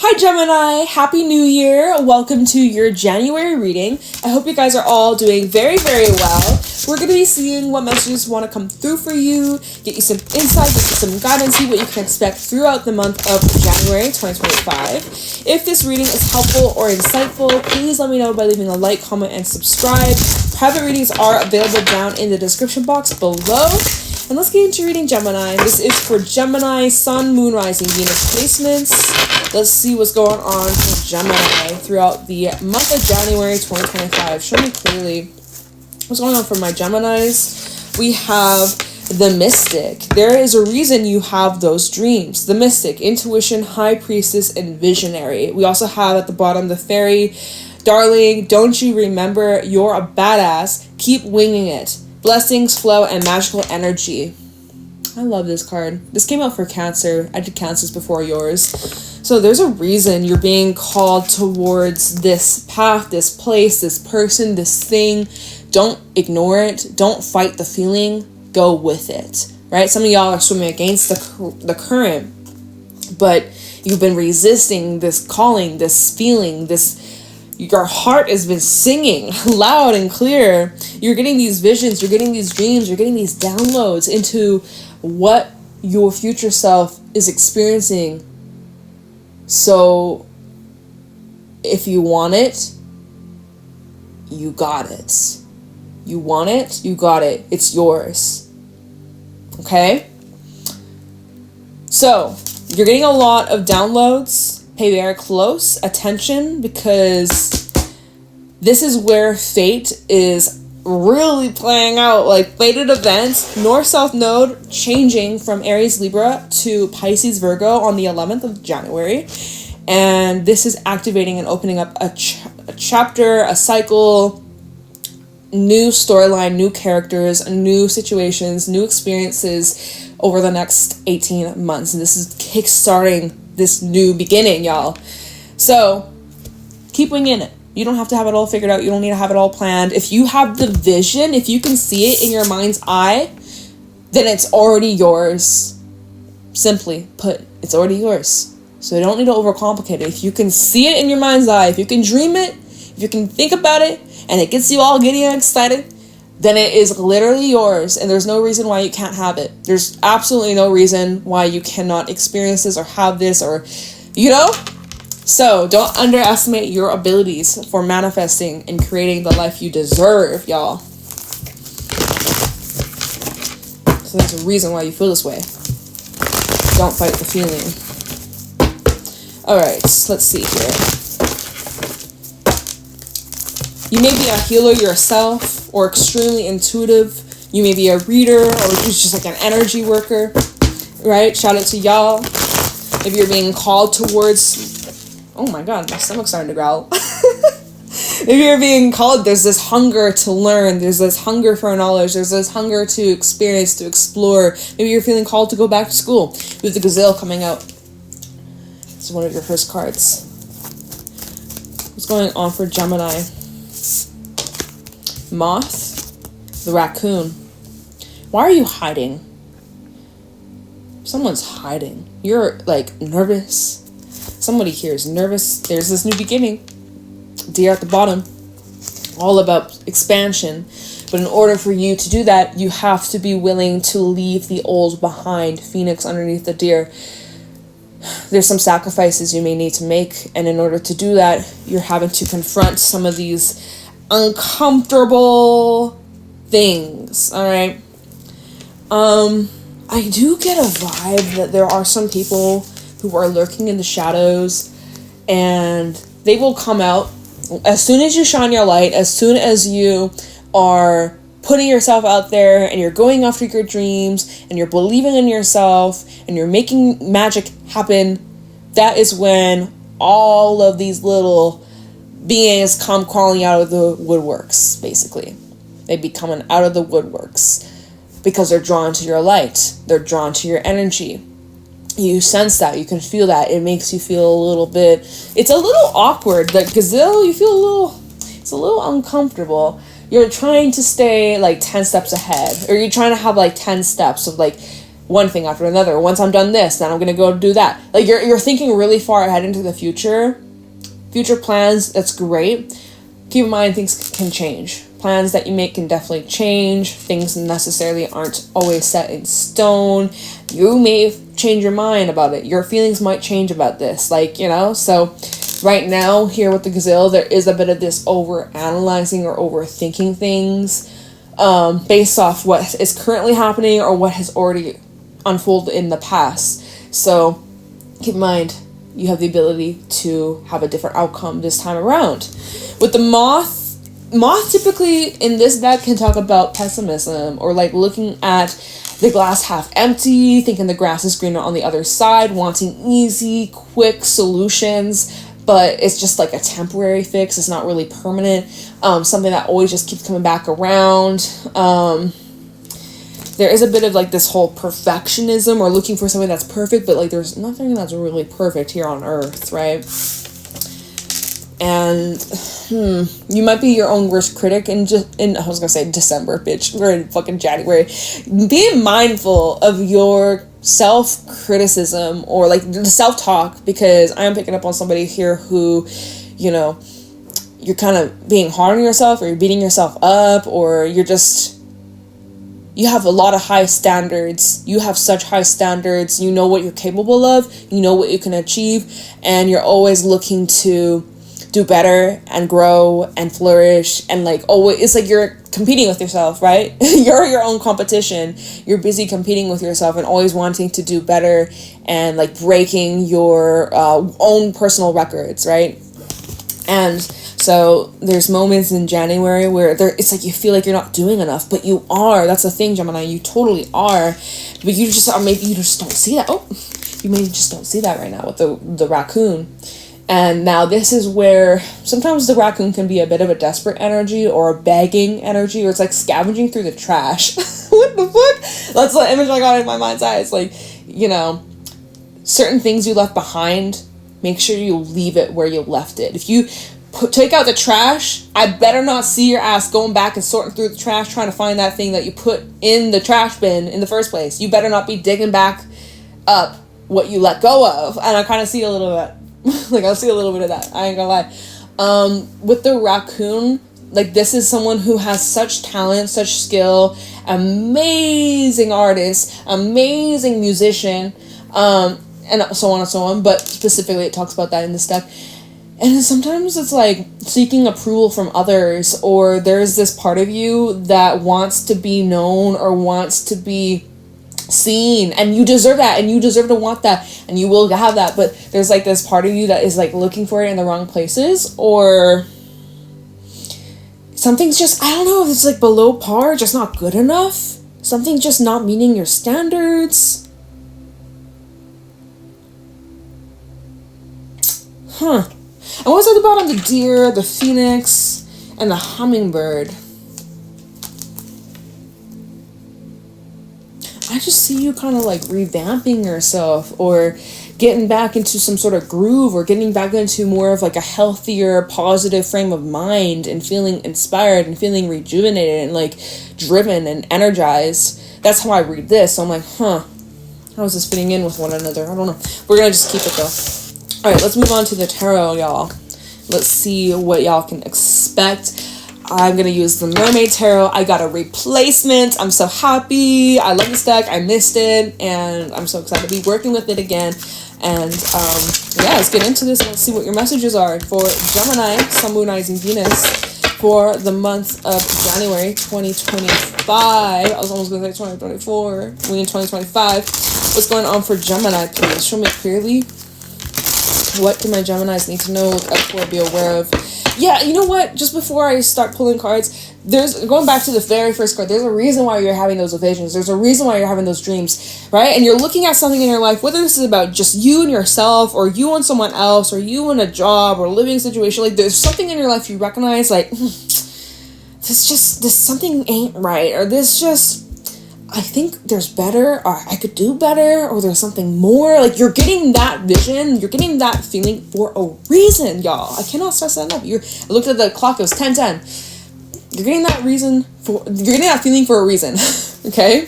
Hi Gemini, Happy New Year. Welcome to your January reading. I hope you guys are all doing very, very well. We're going to be seeing what messages want to come through for you, get you some insight, get you some guidance, see what you can expect throughout the month of January 2025. If this reading is helpful or insightful, please let me know by leaving a like, comment, and subscribe. Private readings are available down in the description box below. And let's get into reading Gemini. This is for Gemini, Sun, Moon, Rising, Venus placements. Let's see what's going on for Gemini throughout the month of January 2025. Show me clearly what's going on for my Geminis. We have the Mystic. There is a reason you have those dreams. The Mystic, Intuition, High Priestess, and Visionary. We also have at the bottom the Fairy. Darling, don't you remember you're a badass? Keep winging it. Blessings, flow, and magical energy. I love this card. This came out for Cancer. I did Cancers before yours. So there's a reason you're being called towards this path, this place, this person, this thing. Don't ignore it. Don't fight the feeling. Go with it. Right? Some of y'all are swimming against the current, but you've been resisting this calling, this feeling, this. Your heart has been singing loud and clear. You're getting these visions, you're getting these dreams, you're getting these downloads into what your future self is experiencing. So if you want it, you got it. You want it, you got it. It's yours. Okay? So you're getting a lot of downloads. Pay very close attention because this is where fate is really playing out, like fated events. North-South node changing from Aries Libra to Pisces Virgo on the 11th of January. And this is activating and opening up a chapter, a cycle, new storyline, new characters, new situations, new experiences over the next 18 months. And this is kickstarting this new beginning, y'all. So keep winging it. You don't have to have it all figured out. You don't need to have it all planned. If you have the vision, if you can see it in your mind's eye, then it's already yours. Simply put, it's already yours. So you don't need to overcomplicate it. If you can see it in your mind's eye, if you can dream it, if you can think about it, and it gets you all giddy and excited, then it is literally yours, and there's no reason why you can't have it. There's absolutely no reason why you cannot experience this or have this or, you know? So don't underestimate your abilities for manifesting and creating the life you deserve, y'all. So there's a reason why you feel this way. Don't fight the feeling. Alright, let's see here. You may be a healer yourself or extremely intuitive. You may be a reader or just like an energy worker, right? Shout out to y'all. If you're being called towards, oh my God, my stomach's starting to growl. If you're being called, there's this hunger to learn. There's this hunger for knowledge. There's this hunger to experience, to explore. Maybe you're feeling called to go back to school with the gazelle coming out. It's one of your first cards. What's going on for Gemini? Moth, the raccoon. Why are you hiding? Someone's hiding. You're like nervous. Somebody here is nervous. There's this new beginning. Deer at the bottom. All about expansion. But in order for you to do that, you have to be willing to leave the old behind. Phoenix underneath the deer. There's some sacrifices you may need to make. And in order to do that, you're having to confront some of these uncomfortable things. All right. I do get a vibe that there are some people who are lurking in the shadows, and they will come out as soon as you shine your light, as soon as you are putting yourself out there and you're going after your dreams and you're believing in yourself and you're making magic happen. That is when all of these little beings come crawling out of the woodworks, basically. They be coming out of the woodworks because they're drawn to your light. They're drawn to your energy. You sense that. You can feel that. It makes you feel a little bit... It's a little awkward. The gazelle, you feel a little... It's a little uncomfortable. You're trying to stay like 10 steps ahead. Or you're trying to have like 10 steps of like one thing after another. Once I'm done this, then I'm gonna go do that. Like, you're thinking really far ahead into the future plans. That's great. Keep in mind, things can change. Plans that you make can definitely change. Things necessarily aren't always set in stone. You may change your mind about it. Your feelings might change about this. Like, you know, so right now here with the Gazelle, there is a bit of this over-analyzing or overthinking things based off what is currently happening or what has already unfolded in the past. So keep in mind, you have the ability to have a different outcome this time around. With the Moth typically in this deck can talk about pessimism, or like looking at the glass half empty, thinking the grass is greener on the other side, wanting easy, quick solutions, but it's just like a temporary fix. It's not really permanent. Something that always just keeps coming back around. There is a bit of like this whole perfectionism, or looking for something that's perfect, but like there's nothing that's really perfect here on Earth, right? And you might be your own worst critic in I was gonna say December, bitch. We're in fucking January. Be mindful of your self-criticism, or like the self-talk, because I am picking up on somebody here who, you know, you're kind of being hard on yourself, or you're beating yourself up, or you have a lot of high standards. You have such high standards. You know what you're capable of. You know what you can achieve. And you're always looking to do better and grow and flourish. And like, always, it's like you're competing with yourself, right? You're your own competition. You're busy competing with yourself and always wanting to do better and like breaking your own personal records, right? And so there's moments in January where it's like you feel like you're not doing enough, but you are. That's the thing, Gemini. You totally are. But you just, or maybe you just don't see that. Oh, you maybe just don't see that right now with the raccoon. And now this is where sometimes the raccoon can be a bit of a desperate energy, or a begging energy, or it's like scavenging through the trash. What the fuck? That's the image I got in my mind's eye. It's like, you know, certain things you left behind, make sure you leave it where you left it. If you take out the trash, I better not see your ass going back and sorting through the trash trying to find that thing that you put in the trash bin in the first place. You better not be digging back up what you let go of. And I kind of see a little bit. Like, I'll see a little bit of that. I ain't gonna lie. With the raccoon, like, this is someone who has such talent, such skill, amazing artist, amazing musician, and so on and so on. But specifically, it talks about that in this deck. And sometimes it's like seeking approval from others, or there's this part of you that wants to be known or wants to be seen, and you deserve that, and you deserve to want that, and you will have that, but there's like this part of you that is like looking for it in the wrong places, or something's just, I don't know if it's like below par, just not good enough, something just not meeting your standards. And what's at the bottom? The deer, the phoenix, and the hummingbird. I just see you kind of like revamping yourself, or getting back into some sort of groove, or getting back into more of like a healthier, positive frame of mind, and feeling inspired and feeling rejuvenated and like driven and energized. That's how I read this. So I'm like, how is this fitting in with one another? I don't know. We're going to just keep it though. All right, let's move on to the tarot, y'all. Let's see what y'all can expect. I'm going to use the Mermaid Tarot. I got a replacement. I'm so happy. I love this deck. I missed it. And I'm so excited to be working with it again. And yeah, let's get into this. Let's see what your messages are for Gemini, Sun, Moon, Rising, Venus for the month of January 2025. I was almost going to say 2024. We're in 2025. What's going on for Gemini, please? Show me clearly. What do my Geminis need to know, look out for, be aware of? Yeah, you know what? Just before I start pulling cards, there's, going back to the very first card, there's a reason why you're having those visions. There's a reason why you're having those dreams, right? And you're looking at something in your life, whether this is about just you and yourself, or you and someone else, or you in a job or a living situation. Like, there's something in your life you recognize, like, this something ain't right, or this just, I think there's better, or I could do better, or there's something more. Like, you're getting that vision, you're getting that feeling for a reason, y'all. I cannot stress that enough. I looked at the clock, it was 10:10. You're getting that feeling for a reason, okay?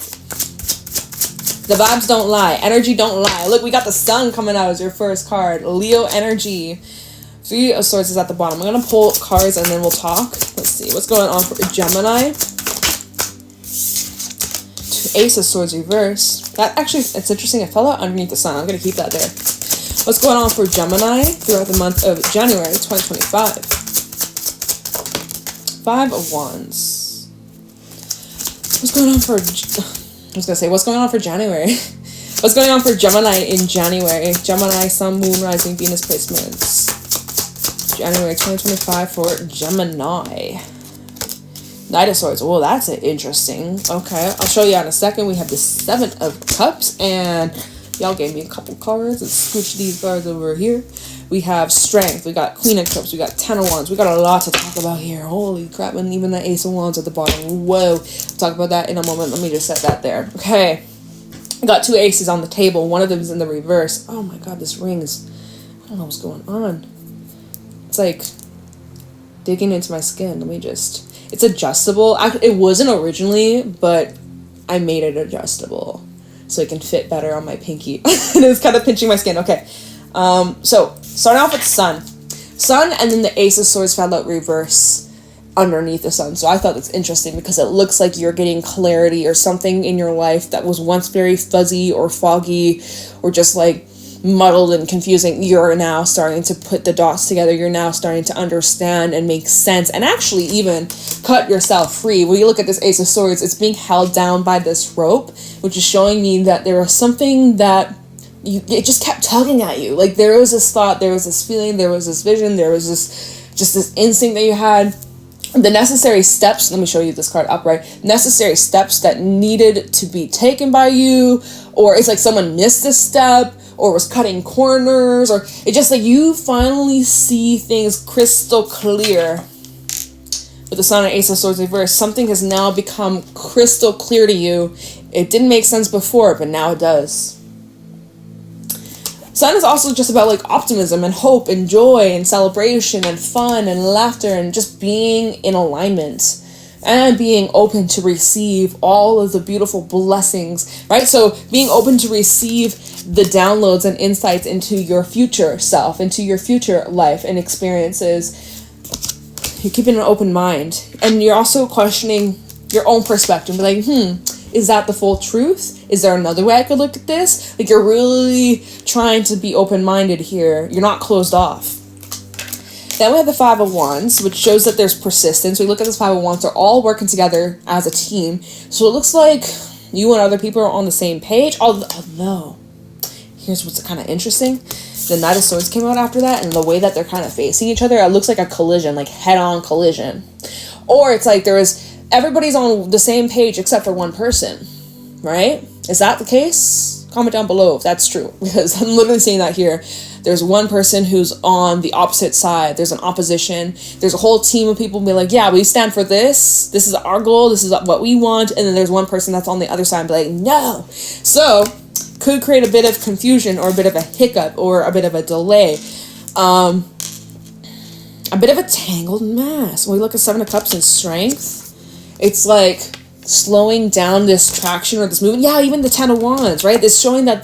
The vibes don't lie. Energy don't lie. Look, we got the sun coming out as your first card. Leo energy. Three of Swords is at the bottom. I'm going to pull cards and then we'll talk. Let's see. What's going on for Gemini? Ace of Swords reverse. That actually, it's interesting. It fell out underneath the sun. I'm going to keep that there. What's going on for Gemini throughout the month of January 2025? Five of Wands. What's going on for... I was going to say, what's going on for January? What's going on for Gemini in January? Gemini, Sun, Moon, Rising, Venus placements. January 2025 for Gemini. Knight of Swords. Well, that's interesting. Okay, I'll show you in a second. We have the Seven of Cups, and y'all gave me a couple cards. Let's scooch these cards over here. We have Strength. We got Queen of Cups. We got Ten of Wands. We got a lot to talk about here. Holy crap, and even the Ace of Wands at the bottom. Whoa. We'll talk about that in a moment. Let me just set that there. Okay. I got two aces on the table. One of them is in the reverse. Oh my god, this ring is... I don't know what's going on. It's like digging into my skin. Let me just... It's adjustable. It wasn't originally, but I made it adjustable so it can fit better on my pinky. And it's kind of pinching my skin. Okay. So starting off with Sun. Sun, and then the Ace of Swords fell out reverse underneath the Sun. So I thought that's interesting because it looks like you're getting clarity or something in your life that was once very fuzzy or foggy or just like muddled and confusing. You're now starting to put the dots together. You're now starting to understand and make sense and actually even cut yourself free. When you look at this Ace of Swords, it's being held down by this rope, which is showing me that there was something that it just kept tugging at you. Like there was this thought, there was this feeling, there was this vision, there was this instinct that you had. The necessary steps, let me show you this card upright, necessary steps that needed to be taken by you, or it's like someone missed a step, or was cutting corners, or it's just like you finally see things crystal clear. With the Sun and Ace of Swords reverse, something has now become crystal clear to you. It didn't make sense before, but now it does. Sun is also just about like optimism and hope and joy and celebration and fun and laughter and just being in alignment and being open to receive all of the beautiful blessings, right? So being open to receive the downloads and insights into your future self, into your future life and experiences. You're keeping an open mind, and you're also questioning your own perspective. Like, is that the full truth? Is there another way I could look at this? Like, you're really trying to be open-minded here. You're not closed off. Then we have the Five of Wands, which shows that there's persistence. We look at this Five of Wands. They're all working together as a team. So it looks like you and other people are on the same page. Although, here's what's kind of interesting. The Knight of Swords came out after that, and the way that they're kind of facing each other, it looks like a collision, like head-on collision. Or it's like everybody's on the same page except for one person, right? Is that the case? Comment down below if that's true, because I'm literally seeing that here. There's one person who's on the opposite side. There's an opposition. There's a whole team of people be like, yeah, we stand for this. This is our goal. This is what we want. And then there's one person that's on the other side and be like, no. So could create a bit of confusion or a bit of a hiccup or a bit of a delay. A bit of a tangled mess. When we look at Seven of Cups and Strength, it's like slowing down this traction or this movement. Yeah, even the Ten of Wands, right? It's showing that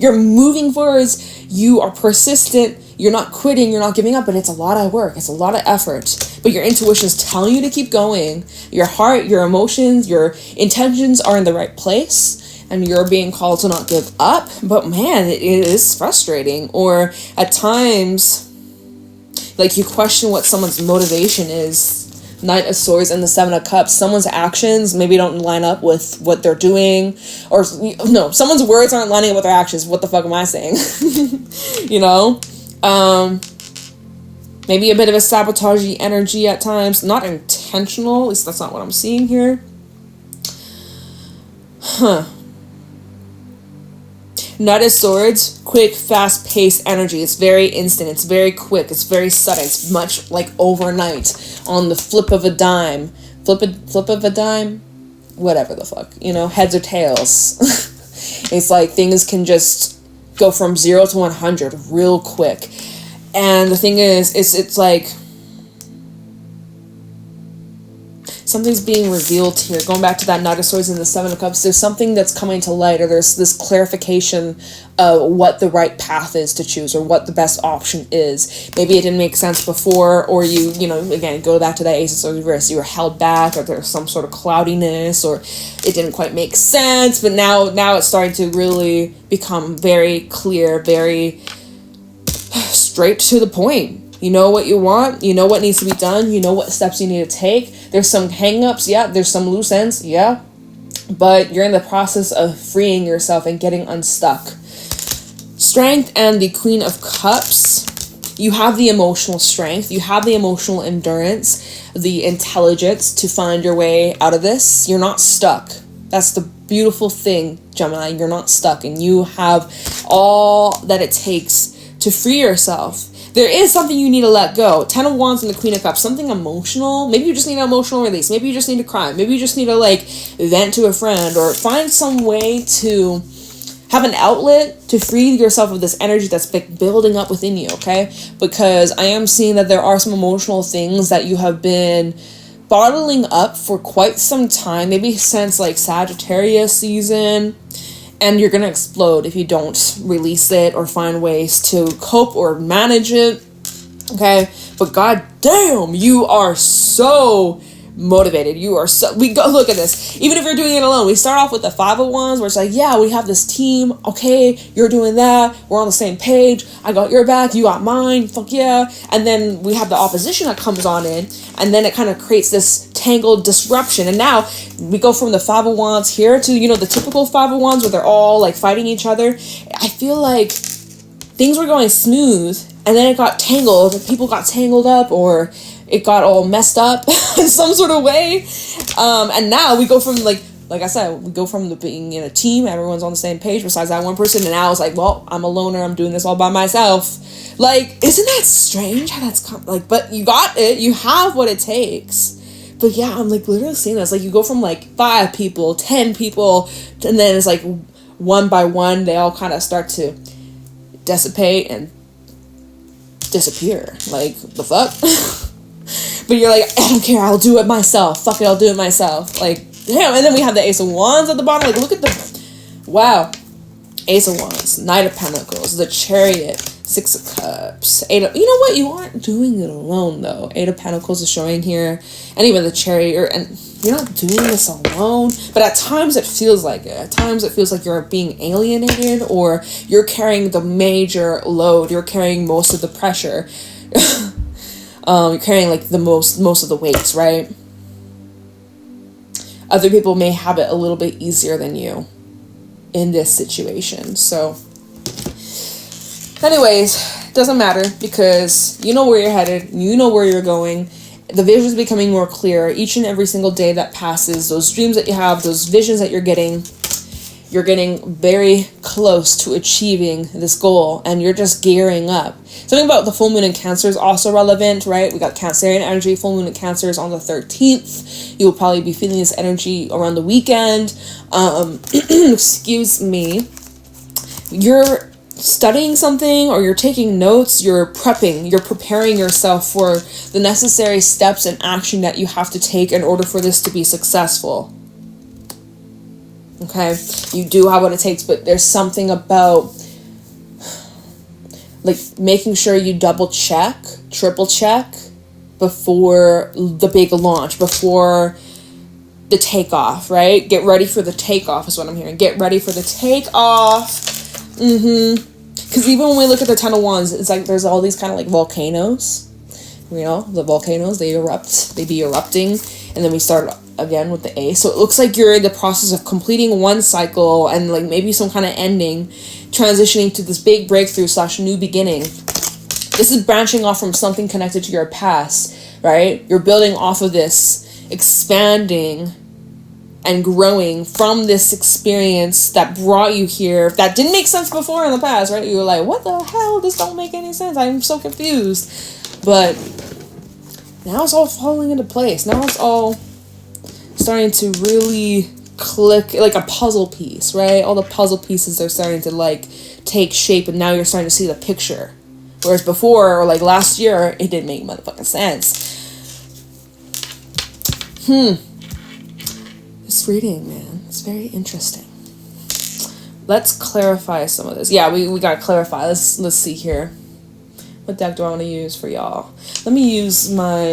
you're moving forwards, you are persistent, you're not quitting, you're not giving up, but it's a lot of work, it's a lot of effort. But your intuition is telling you to keep going. Your heart, your emotions, your intentions are in the right place, and you're being called to not give up. But man, it is frustrating. Or at times, like, you question what someone's motivation is. Knight of Swords and the Seven of Cups. Someone's actions maybe don't line up with what they're doing. Or, no, someone's words aren't lining up with their actions. What the fuck am I saying? You know? Maybe a bit of a sabotagey energy at times. Not intentional. At least that's not what I'm seeing here. Knight of Swords, quick, fast-paced energy. It's very instant. It's very quick. It's very sudden. It's much like overnight on the flip of a dime. Flip of a dime? Whatever the fuck. You know, heads or tails. It's like things can just go from 0 to 100 real quick. And the thing is, it's like something's being revealed here. Going back to that Knight of Swords and the Seven of Cups, there's something that's coming to light, or there's this clarification of what the right path is to choose, or what the best option is. Maybe it didn't make sense before, or you know, again, go back to that Ace of Swords reverse. You were held back, or there's some sort of cloudiness, or it didn't quite make sense. But now it's starting to really become very clear, very straight to the point. You know what you want, you know what needs to be done, you know what steps you need to take. There's some hang-ups, yeah, there's some loose ends, yeah, but you're in the process of freeing yourself and getting unstuck. Strength and the Queen of Cups. You have the emotional strength, you have the emotional endurance, the intelligence to find your way out of this. You're not stuck. That's the beautiful thing, Gemini. You're not stuck, and you have all that it takes to free yourself. There is something you need to let go. 10 of Wands and the Queen of Cups. Something emotional. Maybe you just need an emotional release. Maybe you just need to cry. Maybe you just need to like vent to a friend, or find some way to have an outlet to free yourself of this energy that's building up within you, okay? Because I am seeing that there are some emotional things that you have been bottling up for quite some time, maybe since like Sagittarius season. And you're going to explode if you don't release it or find ways to cope or manage it. Okay? But goddamn, you are so motivated. You are so... We go look at this. Even if you're doing it alone, we start off with the 5 of Wands, where it's like, yeah, we have this team. Okay, you're doing that. We're on the same page. I got your back. You got mine. Fuck yeah. And then we have the opposition that comes on in. And then it kind of creates this tangled disruption. And now we go from the 5 of Wands here to, you know, the typical 5 of Wands where they're all like fighting each other. I feel like things were going smooth, and then it got tangled. People got tangled up, or it got all messed up in some sort of way. And now we go from like I said, we go from the being in a team, everyone's on the same page besides that one person, and now it's like, well, I'm a loner, I'm doing this all by myself. Like, isn't that strange how that's like, but you got it, you have what it takes. But yeah, I'm like literally seeing this. Like, you go from like 5 people, 10 people, and then it's like one by one, they all kind of start to dissipate and disappear. Like, the fuck? But you're like, I don't care, I'll do it myself. Fuck it, I'll do it myself. Like, damn. And then we have the Ace of Wands at the bottom. Like, look at the... Wow. Ace of Wands, Knight of Pentacles, the Chariot, 6 of Cups, 8 of... You know what? You aren't doing it alone, though. 8 of Pentacles is showing here. And even the Chariot. And you're not doing this alone. But at times it feels like it. At times it feels like you're being alienated, or you're carrying the major load. You're carrying most of the pressure. You're carrying like the most of the weights, right? Other people may have it a little bit easier than you in this situation. So anyways, doesn't matter, because you know where you're headed, you know where you're going. The vision is becoming more clear each and every single day that passes. Those dreams that you have, those visions that you're getting very close to achieving this goal, and you're just gearing up. Something about the full moon in Cancer is also relevant, right? We got Cancerian energy. Full moon in Cancer is on the 13th. You will probably be feeling this energy around the weekend. Excuse me. You're studying something, or you're taking notes, you're preparing yourself for the necessary steps and action that you have to take in order for this to be successful. Okay, you do have what it takes, but there's something about like making sure you double check, triple check before the big launch, before the takeoff, right? Get ready for the takeoff is what I'm hearing. Get ready for the takeoff. Because even when we look at the 10 of Wands, it's like there's all these kind of like volcanoes. You know, the volcanoes, they erupt, they be erupting, and then we start again with the Ace. So it looks like you're in the process of completing one cycle and like maybe some kind of ending, transitioning to this big breakthrough / new beginning. This is branching off from something connected to your past, right? You're building off of this, expanding and growing from this experience that brought you here, that didn't make sense before in the past, right? You were like, what the hell? This don't make any sense. I'm so confused. But now it's all falling into place. Now it's all starting to really click, like a puzzle piece, right? All the puzzle pieces are starting to like take shape, and now you're starting to see the picture. Whereas before, or like last year, it didn't make motherfucking sense. This reading, man, it's very interesting. Let's clarify some of this. Yeah, we gotta clarify. Let's see here. What deck do I want to use for y'all? Let me use my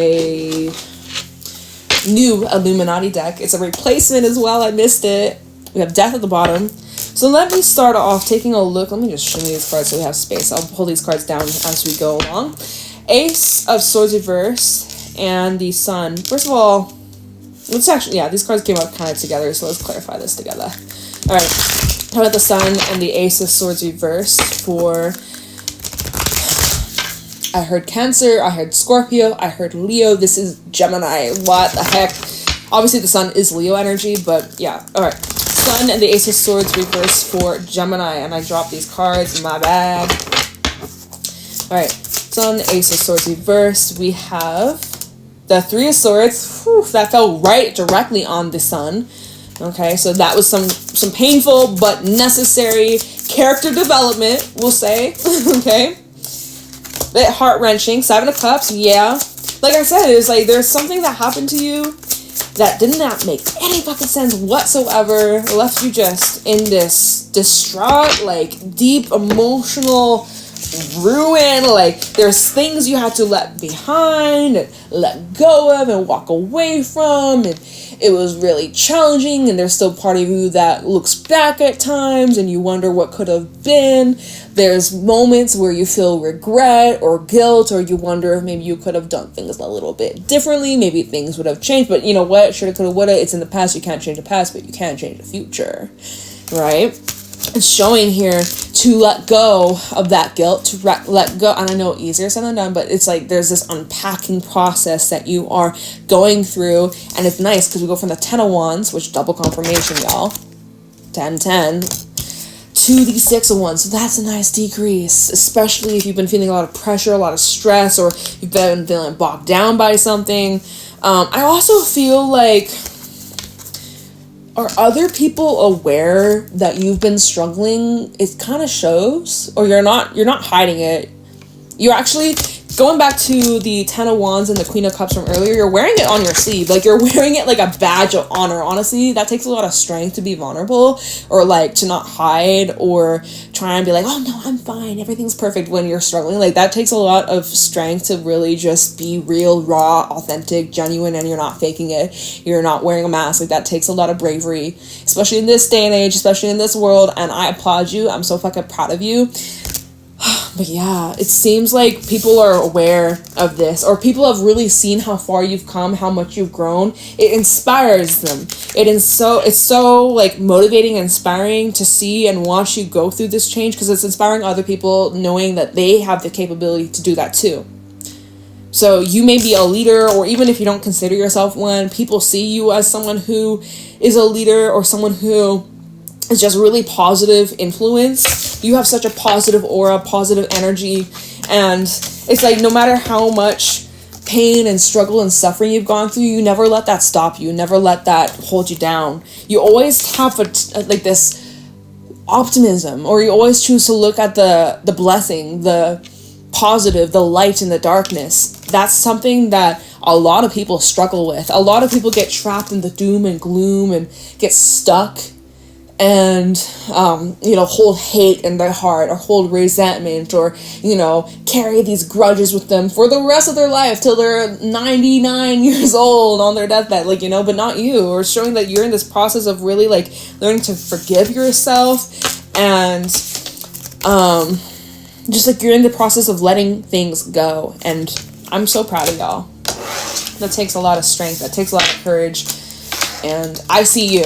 new Illuminati deck. It's a replacement as well. I missed it. We have Death at the bottom. So let me start off taking a look. Let me just show me these cards so we have space. I'll pull these cards down as we go along. Ace of Swords reversed and the Sun. First of all, let's actually, yeah, these cards came up kind of together, so let's clarify this together. All right, how about the Sun and the Ace of Swords reversed for... I heard Cancer, I heard Scorpio, I heard Leo. This is Gemini. What the heck? Obviously, the Sun is Leo energy, but yeah. All right. Sun and the Ace of Swords reversed for Gemini, and I dropped these cards. My bad. All right. Sun, Ace of Swords reversed. We have the Three of Swords. Whew, that fell right directly on the Sun. Okay, so that was some painful but necessary character development, we'll say. Okay. Bit heart-wrenching. Seven of Cups, yeah. Like I said, it was like there's something that happened to you that did not make any fucking sense whatsoever. It left you just in this distraught, like, deep emotional ruin. Like, there's things you had to let behind and let go of and walk away from, and it was really challenging, and there's still part of you that looks back at times and you wonder what could have been. There's moments where you feel regret or guilt, or you wonder if maybe you could have done things a little bit differently. Maybe things would have changed, but you know what? Shoulda, coulda, woulda. It's in the past. You can't change the past, but you can change the future, right? It's showing here to let go of that guilt, to let go. And I know easier said than done, but it's like there's this unpacking process that you are going through. And it's nice because we go from the 10 of Wands, which double confirmation, y'all. 10, 10. To the 6 of Wands. So that's a nice decrease, especially if you've been feeling a lot of pressure, a lot of stress, or you've been feeling bogged down by something. I also feel like, are other people aware that you've been struggling? It kind of shows, or you're not hiding it. You're actually, going back to the 10 of Wands and the Queen of Cups from earlier, you're wearing it on your sleeve. Like, you're wearing it like a badge of honor. Honestly, that takes a lot of strength to be vulnerable, or like to not hide or try and be like, oh no, I'm fine, everything's perfect when you're struggling. Like, that takes a lot of strength to really just be real, raw, authentic, genuine, and you're not faking it. You're not wearing a mask. Like, that takes a lot of bravery, especially in this day and age, especially in this world, and I applaud you. I'm so fucking proud of you. But yeah, it seems like people are aware of this, or people have really seen how far you've come, how much you've grown. It inspires them. It's so like motivating and inspiring to see and watch you go through this change, because it's inspiring other people knowing that they have the capability to do that too. So you may be a leader, or even if you don't consider yourself one, people see you as someone who is a leader or someone who is just really positive influence. You have such a positive aura, positive energy, and it's like no matter how much pain and struggle and suffering you've gone through, you never let that stop you. Never let that hold you down. You always have like this optimism, or you always choose to look at the blessing, the positive, the light in the darkness. That's something that a lot of people struggle with. A lot of people get trapped in the doom and gloom and get stuck and hold hate in their heart, or hold resentment, or carry these grudges with them for the rest of their life till they're 99 years old on their deathbed, but not you. Or showing that you're in this process of really like learning to forgive yourself, and just like you're in the process of letting things go. And I'm so proud of y'all. That takes a lot of strength, that takes a lot of courage, and I see you.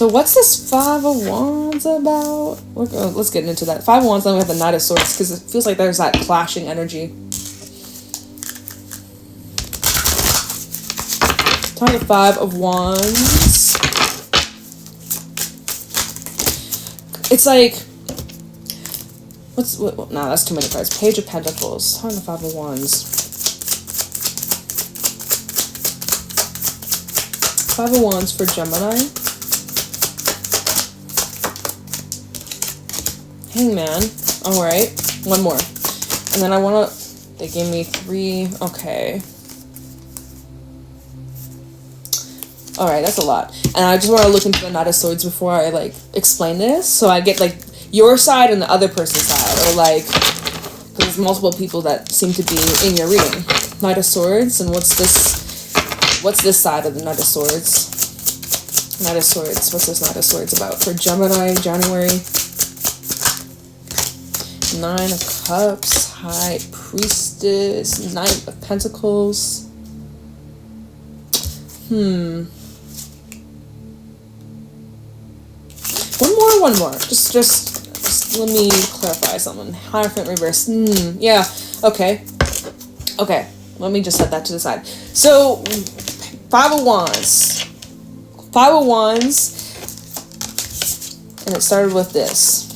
So what's this 5 of Wands about? Let's get into that. 5 of Wands, then we have the Knight of Swords, because it feels like there's that clashing energy. Time the 5 of Wands. It's like, no, that's too many cards. Page of Pentacles. Time the 5 of Wands. 5 of Wands for Gemini. Hangman. Alright. One more. And then they gave me 3. Okay. Alright, that's a lot. And I just want to look into the Knight of Swords before I, like, explain this. So I get, like, your side and the other person's side. Or, like, because there's multiple people that seem to be in your reading. Knight of Swords, and what's this side of the Knight of Swords? Knight of Swords. What's this Knight of Swords about? For Gemini, January. 9 of Cups, High Priestess, Knight of Pentacles. One more. Just let me clarify something. Hierophant reverse. Yeah. Okay. Let me just set that to the side. So, 5 of Wands. 5 of Wands. And it started with this.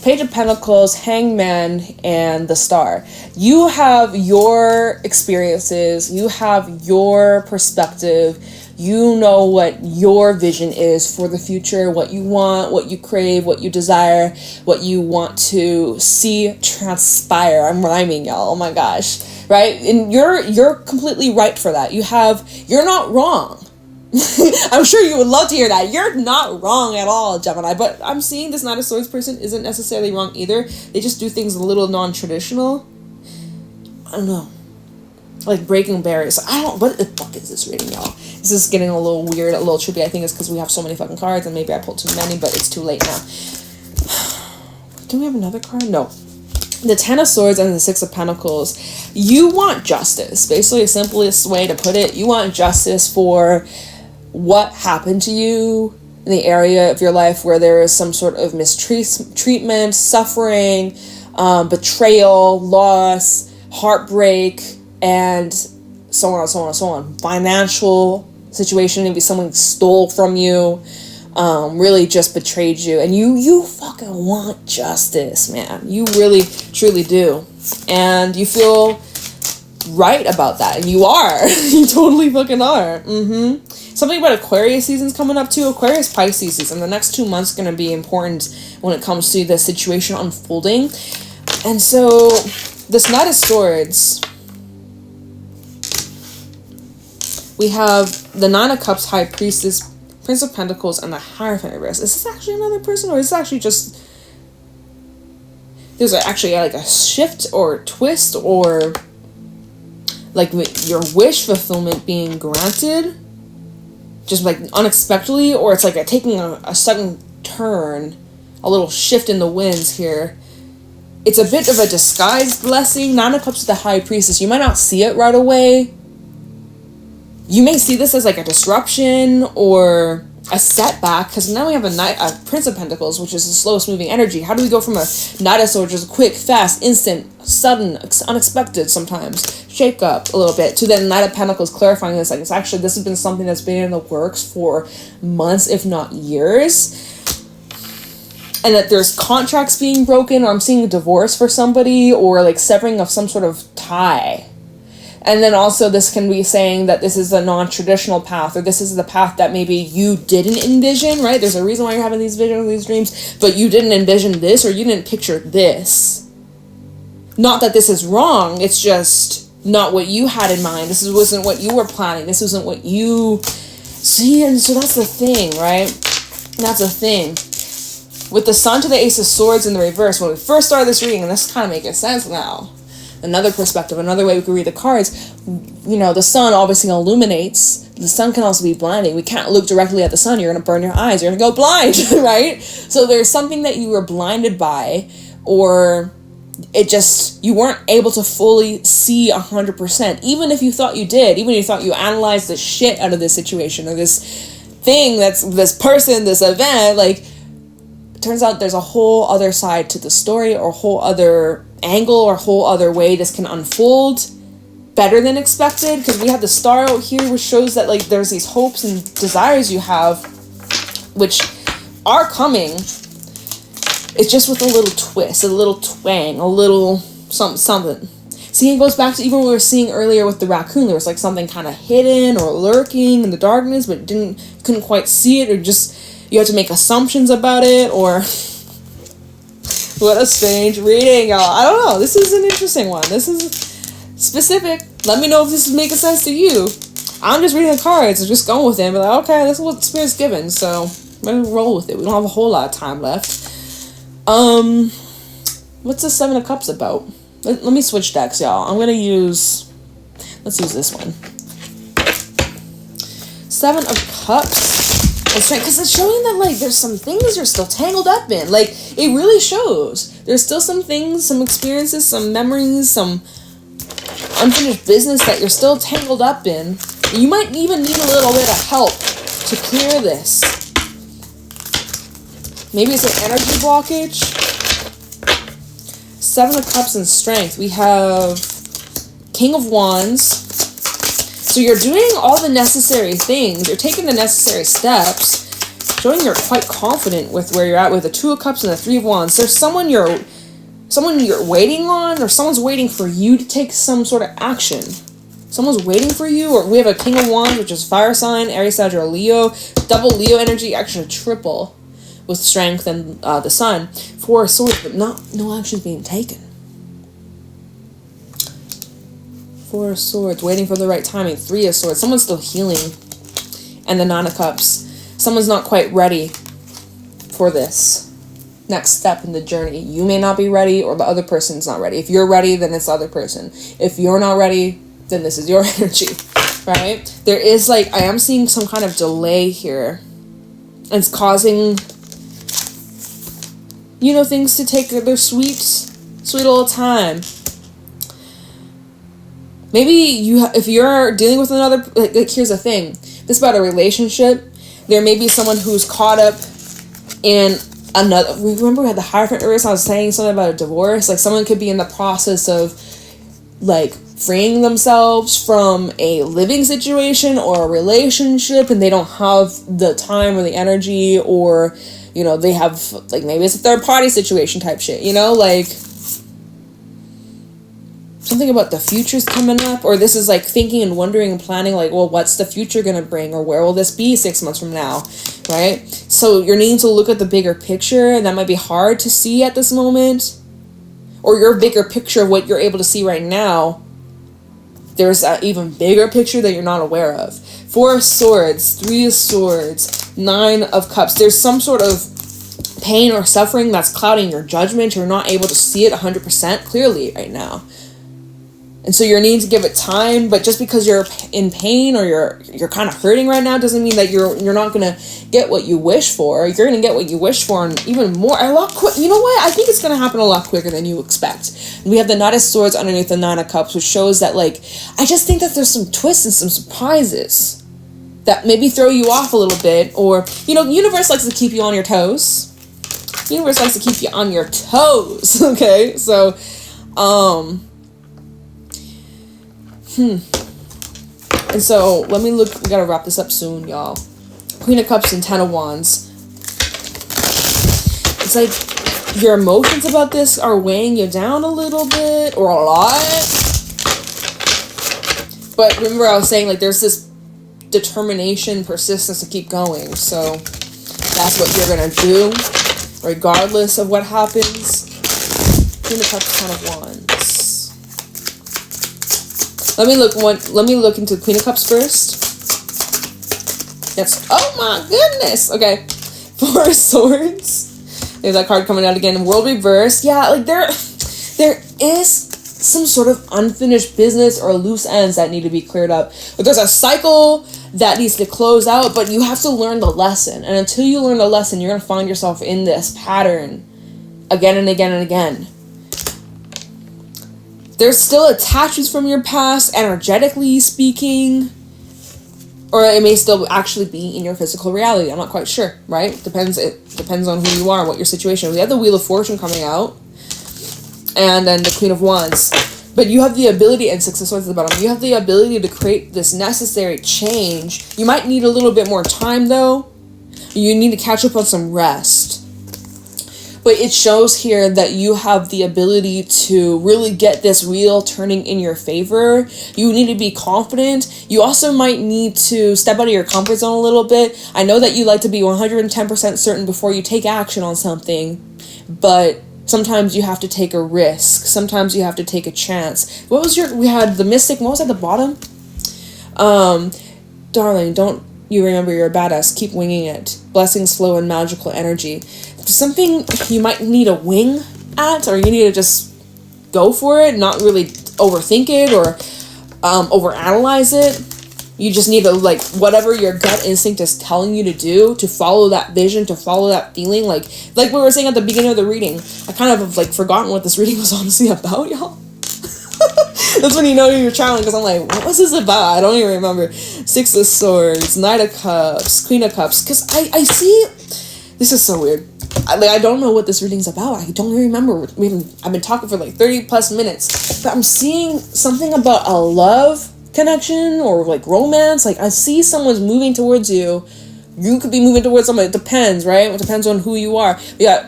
Page of Pentacles, Hangman, and the Star. You have your experiences. You have your perspective. You know what your vision is for the future, what you want, what you crave, what you desire, what you want to see transpire. I'm rhyming, y'all. Oh my gosh. Right? And you're completely right for that. You're not wrong. I'm sure you would love to hear that. You're not wrong at all, Gemini. But I'm seeing this Knight of Swords person isn't necessarily wrong either. They just do things a little non-traditional. I don't know. Like breaking barriers. What the fuck is this reading, y'all? This is getting a little weird, a little trippy. I think it's because we have so many fucking cards and maybe I pulled too many, but it's too late now. Do we have another card? No. The 10 of Swords and the 6 of Pentacles. You want justice. Basically, the simplest way to put it, you want justice for what happened to you in the area of your life where there is some sort of mistreatment, suffering, betrayal, loss, heartbreak, and so on. Financial situation, maybe someone stole from you, really just betrayed you, and you fucking want justice, man. You really, truly do. And you feel right about that, and you are. You totally fucking are. Something about Aquarius season's coming up too. Aquarius Pisces season. The next 2 months going to be important when it comes to the situation unfolding. And so this Knight of Swords, we have the 9 of Cups, High Priestess, Prince of Pentacles, and the Hierophant reverse. Is this actually another person, or is this actually just... There's actually like a shift or twist, or like your wish fulfillment being granted just like unexpectedly, or it's like taking a sudden turn, a little shift in the winds here. It's a bit of a disguised blessing. 9 of Cups to the High Priestess. You might not see it right away. You may see this as like a disruption or a setback, because now we have a Prince of Pentacles, which is the slowest moving energy. How do we go from a Knight of Swords, which is quick, fast, instant, sudden, unexpected sometimes, shake up a little bit, to then Knight of Pentacles clarifying this, like this has been something that's been in the works for months, if not years, and that there's contracts being broken, or I'm seeing a divorce for somebody, or like severing of some sort of tie. And then also this can be saying that this is a non-traditional path, or this is the path that maybe you didn't envision, right? There's a reason why you're having these visions, these dreams, but you didn't envision this, or you didn't picture this. Not that this is wrong, it's just not what you had in mind. This wasn't what you were planning. This wasn't what you... See, and so that's the thing, right? That's the thing. With the Sun to the Ace of Swords in the reverse, when we first started this reading, and this kind of making sense now, another perspective, another way we could read the cards, you know, the sun obviously illuminates. The sun can also be blinding. We can't look directly at the sun. You're going to burn your eyes. You're going to go blind, right? So there's something that you were blinded by, or it just, you weren't able to fully see 100%. Even if you thought you did, even if you thought you analyzed the shit out of this situation, or this thing, that's this person, this event, like, it turns out there's a whole other side to the story, or a whole other angle, or whole other way this can unfold better than expected, because we have the Star out here, which shows that like there's these hopes and desires you have which are coming. It's just with a little twist, a little twang, a little something. See, it goes back to even what we were seeing earlier with the Rakun. There was like something kind of hidden or lurking in the darkness, but couldn't quite see it, or just you had to make assumptions about it, or what a strange reading, y'all. I don't know. This is an interesting one. This is specific. Let me know if this is making sense to you. I'm just reading the cards and just going with it. But like, okay, this is what the Spirit's given, so we're gonna roll with it. We don't have a whole lot of time left. What's the Seven of Cups about? Let me switch decks, y'all. I'm gonna use... Let's use this one. Seven of Cups. Because it's showing that, like, there's some things you're still tangled up in. Like, it really shows. There's still some things, some experiences, some memories, some unfinished business that you're still tangled up in. You might even need a little bit of help to clear this. Maybe it's an energy blockage. Seven of Cups and Strength. We have King of Wands. So you're doing all the necessary things. You're taking the necessary steps. Showing you're quite confident with where you're at with the Two of Cups and the Three of Wands. There's someone you're waiting on, or someone's waiting for you to take some sort of action. Someone's waiting for you. Or we have a King of Wands, which is fire sign, Aries, Sagittarius, Leo. Double Leo energy, actually triple with Strength and the Sun. Four of Swords, but no action being taken. Four of Swords, waiting for the right timing. Three of Swords, someone's still healing. And the Nine of Cups. Someone's not quite ready for this next step in the journey. You may not be ready, or the other person's not ready. If you're ready, then it's the other person. If you're not ready, then this is your energy, right? There is, like, I am seeing some kind of delay here. And it's causing, you know, things to take their sweet little time. Maybe if you're dealing with another, like here's the thing. This is about a relationship. There may be someone who's caught up in another. Remember we had the Hierophant earlier, so I was saying something about a divorce. Like someone could be in the process of like freeing themselves from a living situation or a relationship, and they don't have the time or the energy, or, you know, they have, like, maybe it's a third party situation type shit, you know, like something about the future's coming up, or this is like thinking and wondering and planning, like, well, what's the future gonna bring, or where will this be 6 months from now, right? So you're needing to look at the bigger picture, and that might be hard to see at this moment, or your bigger picture of what you're able to see right now. There's an even bigger picture that you're not aware of. Four of Swords, Three of Swords, Nine of Cups. There's some sort of pain or suffering that's clouding your judgment. You're not able to see it 100% clearly right now. And so you're needing to give it time, but just because you're in pain or you're kind of hurting right now doesn't mean that you're not going to get what you wish for. You're going to get what you wish for, and even more, a lot quick. You know what? I think it's going to happen a lot quicker than you expect. We have the Knight of Swords underneath the Nine of Cups, which shows that, like, I just think that there's some twists and some surprises that maybe throw you off a little bit, or, you know, universe likes to keep you on your toes. Universe likes to keep you on your toes, okay? So, And so, let me look. We gotta wrap this up soon, y'all. Queen of Cups and Ten of Wands. It's like your emotions about this are weighing you down a little bit, or a lot. But remember, I was saying, like, there's this determination, persistence to keep going. So, that's what you're gonna do, regardless of what happens. Queen of Cups, Ten of Wands. Let me look into Queen of Cups first. That's, oh my goodness. Okay. Four of Swords. There's that card coming out again. World Reverse. Yeah, like there is some sort of unfinished business or loose ends that need to be cleared up. But there's a cycle that needs to close out, but you have to learn the lesson. And until you learn the lesson, you're going to find yourself in this pattern again and again and again. There's still attachments from your past, energetically speaking, or it may still actually be in your physical reality. I'm not quite sure, right? It depends on who you are, what your situation is. We have the Wheel of Fortune coming out, and then the Queen of Wands. But you have the ability, and Six of Swords at the bottom, you have the ability to create this necessary change. You might need a little bit more time, though. You need to catch up on some rest. But it shows here that you have the ability to really get this wheel turning in your favor. You need to be confident. You also might need to step out of your comfort zone a little bit. I know that you like to be 110% certain before you take action on something, but sometimes you have to take a risk. Sometimes you have to take a chance. We had the Mystic, what was at the bottom? darling, don't you remember you're a badass. Keep winging it. Blessings flow in magical energy. Something you might need a wing at, or you need to just go for it, not really overthink it or overanalyze it. You just need to, like, whatever your gut instinct is telling you to do, to follow that vision, to follow that feeling. Like we were saying at the beginning of the reading, I kind of have, like, forgotten what this reading was honestly about, y'all. That's when you know you're channeling, because I'm like, what was this about? I don't even remember. Six of Swords, Knight of Cups, Queen of Cups. Because I see, this is so weird. I don't know what this reading's about. I don't even remember. I've been talking for like 30 plus minutes, but I'm seeing something about a love connection or like romance. Like, I see someone's moving towards you. You could be moving towards someone. It depends, right? It depends on who you are. We got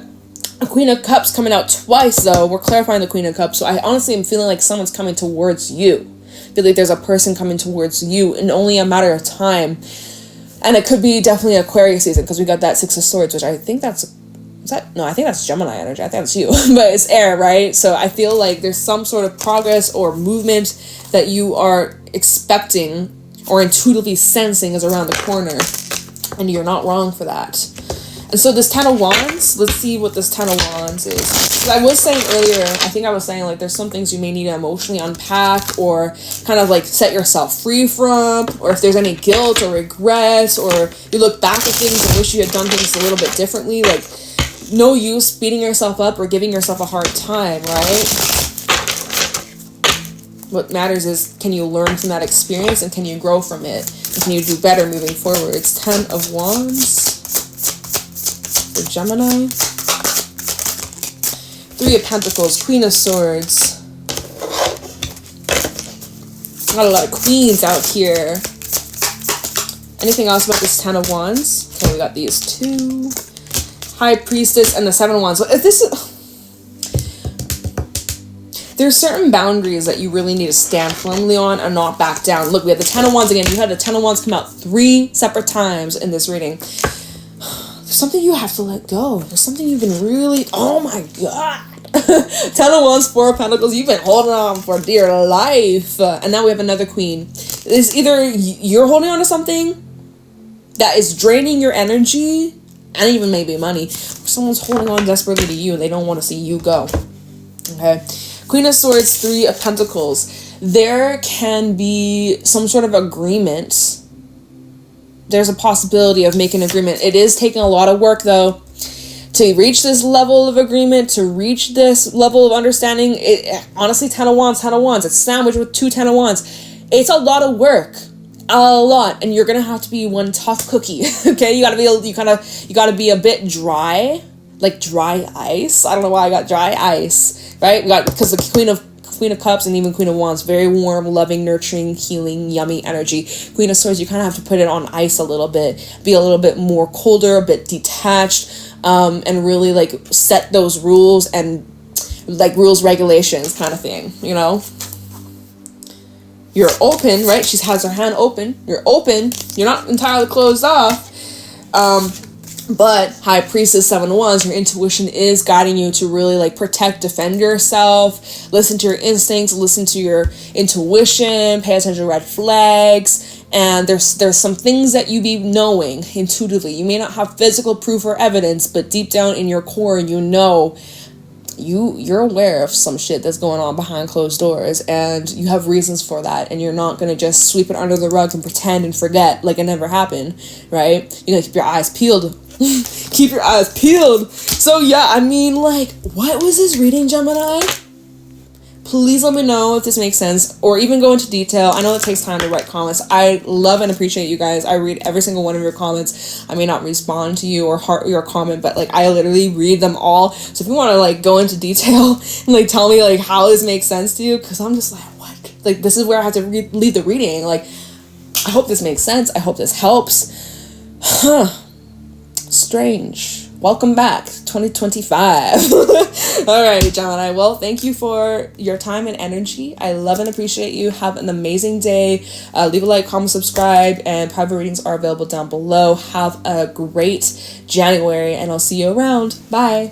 a Queen of Cups coming out twice, though. We're clarifying the Queen of Cups. So I honestly am feeling like someone's coming towards you. I feel like there's a person coming towards you in only a matter of time. And it could be definitely Aquarius season, because we got that Six of Swords, which I think that's... I think that's Gemini energy. I think that's you. But it's air, right? So I feel like there's some sort of progress or movement that you are expecting or intuitively sensing is around the corner. And you're not wrong for that. And so this Ten of Wands, let's see what this Ten of Wands is. So I was saying earlier, I think I was saying, like, there's some things you may need to emotionally unpack or kind of like set yourself free from, or if there's any guilt or regrets, or you look back at things and wish you had done things a little bit differently. Like, no use beating yourself up or giving yourself a hard time, right? What matters is, can you learn from that experience and can you grow from it? And can you do better moving forward? It's Ten of Wands for Gemini. Three of Pentacles, Queen of Swords. Got a lot of queens out here. Anything else about this Ten of Wands? Okay, we got these two. High Priestess and the Seven of Wands. So if this is... There's certain boundaries that you really need to stand firmly on and not back down. Look, we have the Ten of Wands again. You had the Ten of Wands come out 3 separate times in this reading. There's something you have to let go. There's something you've been really... Oh my God. Ten of Wands, Four of Pentacles. You've been holding on for dear life. And now we have another Queen. It's either you're holding on to something that is draining your energy and even maybe money, or someone's holding on desperately to you and they don't want to see you go. Okay. Queen of Swords, Three of Pentacles. There can be some sort of agreement. There's a possibility of making an agreement. It is taking a lot of work, though, to reach this level of agreement, to reach this level of understanding. Honestly, Ten of Wands, Ten of Wands. It's sandwiched with 2 Ten of Wands. It's a lot of work. A lot. And you're gonna have to be one tough cookie. Okay? You gotta be a bit dry. Like dry ice. I don't know why I got dry ice. Right? We got, because the Queen of Cups and even Queen of Wands, very warm, loving, nurturing, healing, yummy energy. Queen of Swords, you kind of have to put it on ice a little bit, be a little bit more colder, a bit detached, and really like set those rules and like rules, regulations kind of thing, you know? You're open, right? She has her hand open. You're open. You're not entirely closed off. But High Priestess, Seven of Wands, your intuition is guiding you to really like protect, defend yourself, listen to your instincts, listen to your intuition, pay attention to red flags. And there's some things that you be knowing intuitively. You may not have physical proof or evidence, but deep down in your core, you know, you're aware of some shit that's going on behind closed doors, and you have reasons for that, and you're not going to just sweep it under the rug and pretend and forget like it never happened, right? You gotta keep your eyes peeled. Keep your eyes peeled. So yeah, I mean, like, what was this reading, Gemini? Please let me know if this makes sense, or even go into detail. I know it takes time to write comments. I love and appreciate you guys. I read every single one of your comments. I may not respond to you or heart your comment, but like I literally read them all. So if you want to like go into detail and like tell me like how this makes sense to you, because I'm just like, what? Like, this is where I have to leave the reading. Like, I hope this makes sense. I hope this helps. Huh. Strange. Welcome back, 2025. Alrighty, Gemini. Well, thank you for your time and energy. I love and appreciate you. Have an amazing day. Leave a like, comment, subscribe, and private readings are available down below. Have a great January, and I'll see you around. Bye.